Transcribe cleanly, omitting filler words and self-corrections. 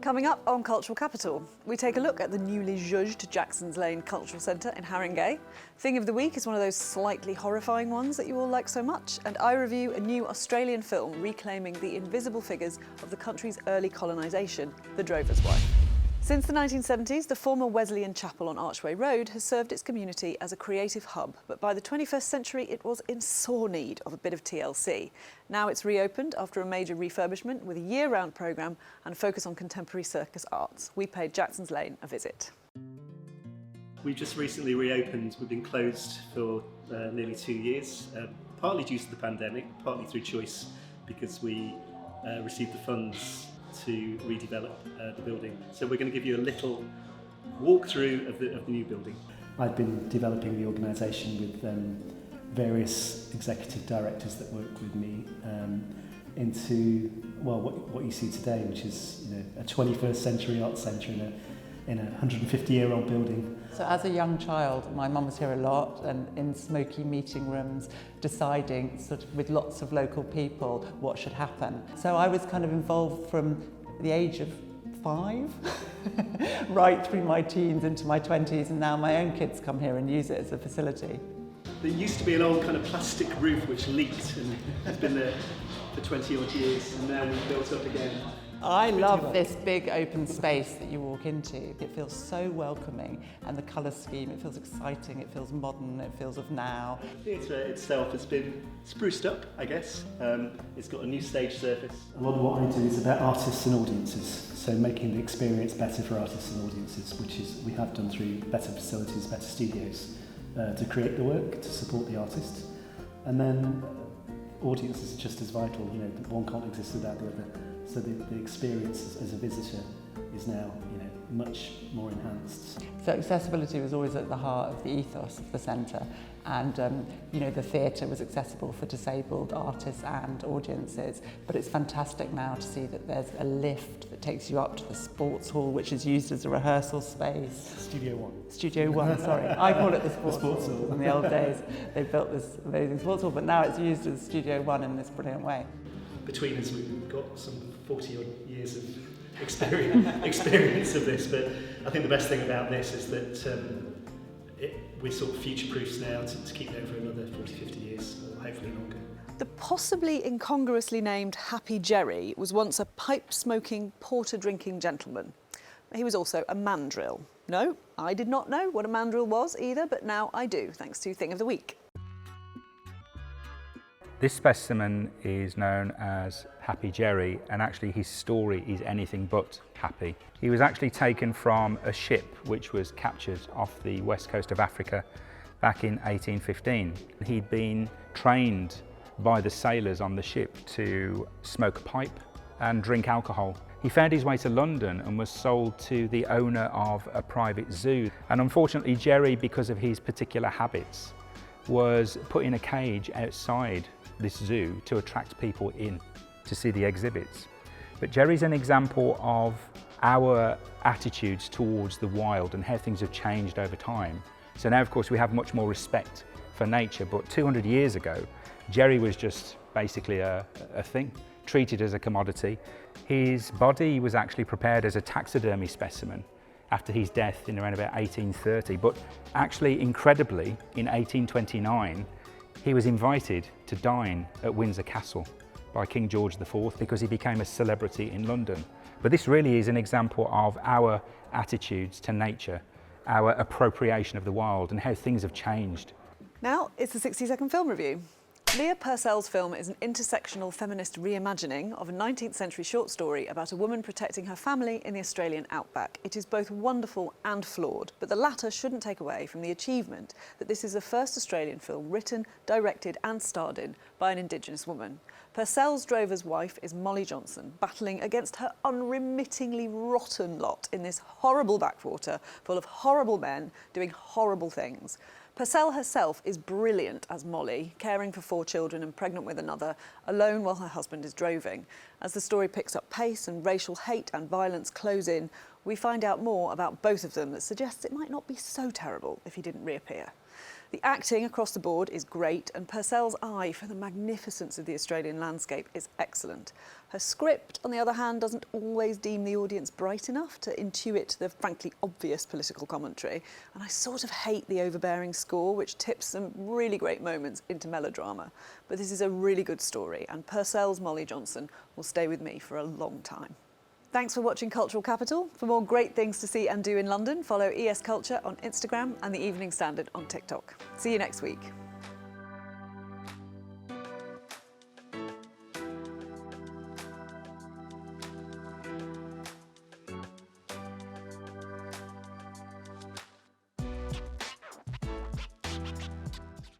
Coming up on Cultural Capital, we take a look at the newly zjuzjed Jackson's Lane Cultural Centre in Haringey. Thing of the Week is one of those slightly horrifying ones that you all like so much, and I review a new Australian film reclaiming the invisible figures of the country's early colonisation, The Drover's Wife. Since the 1970s, the former Wesleyan Chapel on Archway Road has served its community as a creative hub, but by the 21st century it was in sore need of a bit of TLC. Now it's reopened after a major refurbishment with a year-round programme and a focus on contemporary circus arts. We paid Jackson's Lane a visit. We've just recently reopened. We've been closed for nearly 2 years, partly due to the pandemic, partly through choice, because we received the funds to redevelop the building. So we're going to give you a little walkthrough of the new building. I've been developing the organisation with various executive directors that work with me into what you see today, which is a 21st century arts centre in a 150-year-old building. So as a young child, my mum was here a lot and in smoky meeting rooms deciding sort of with lots of local people what should happen. So I was kind of involved from the age of 5 right through my teens into my 20s, and now my own kids come here and use it as a facility. There used to be an old kind of plastic roof which leaked and has been there for 20 odd years, and now we've built up again. I love this big open space that you walk into. It feels so welcoming, and the colour scheme, it feels exciting, it feels modern, it feels of now. The theatre itself has been spruced up, I guess. It's got a new stage surface. A lot of what I do is about artists and audiences, so making the experience better for artists and audiences, which is we have done through better facilities, better studios, to create the work, to support the artist. And then audiences are just as vital, one can't exist without the other. So the experience as a visitor is now, much more enhanced. So accessibility was always at the heart of the ethos of the centre, and the theatre was accessible for disabled artists and audiences. But it's fantastic now to see that there's a lift that takes you up to the sports hall, which is used as a rehearsal space. Studio One. Studio One, sorry. I call it the sports hall. In the old days, they built this amazing sports hall, but now it's used as Studio One in this brilliant way. Between us, we've got some 40 odd years of experience of this, but I think the best thing about this is that we're sort of future-proofs now to keep going for another 40, 50 years, or hopefully longer. The possibly incongruously named Happy Jerry was once a pipe-smoking, porter-drinking gentleman. He was also a mandrill. No, I did not know what a mandrill was either, but now I do, thanks to Thing of the Week. This specimen is known as Happy Jerry, and actually his story is anything but happy. He was actually taken from a ship which was captured off the west coast of Africa back in 1815. He'd been trained by the sailors on the ship to smoke a pipe and drink alcohol. He found his way to London and was sold to the owner of a private zoo. And unfortunately, Jerry, because of his particular habits, was put in a cage outside this zoo to attract people in to see the exhibits. But Jerry's an example of our attitudes towards the wild and how things have changed over time. So now, of course, we have much more respect for nature, but 200 years ago, Jerry was just basically a thing, treated as a commodity. His body was actually prepared as a taxidermy specimen after his death in around about 1830, but actually, incredibly, in 1829, he was invited to dine at Windsor Castle by King George IV because he became a celebrity in London. But this really is an example of our attitudes to nature, our appropriation of the wild and how things have changed. Now it's the 60-second film review. Leah Purcell's film is an intersectional feminist reimagining of a 19th century short story about a woman protecting her family in the Australian outback. It is both wonderful and flawed, but the latter shouldn't take away from the achievement that this is the first Australian film written, directed and starred in by an Indigenous woman. Purcell's drover's wife is Molly Johnson, battling against her unremittingly rotten lot in this horrible backwater full of horrible men doing horrible things. Purcell herself is brilliant as Molly, caring for 4 children and pregnant with another, alone while her husband is droving. As the story picks up pace and racial hate and violence close in, we find out more about both of them that suggests it might not be so terrible if he didn't reappear. The acting across the board is great, and Purcell's eye for the magnificence of the Australian landscape is excellent. Her script, on the other hand, doesn't always deem the audience bright enough to intuit the frankly obvious political commentary, and I sort of hate the overbearing score, which tips some really great moments into melodrama. But this is a really good story, and Purcell's Molly Johnson will stay with me for a long time. Thanks for watching Cultural Capital. For more great things to see and do in London, follow ES Culture on Instagram and the Evening Standard on TikTok. See you next week.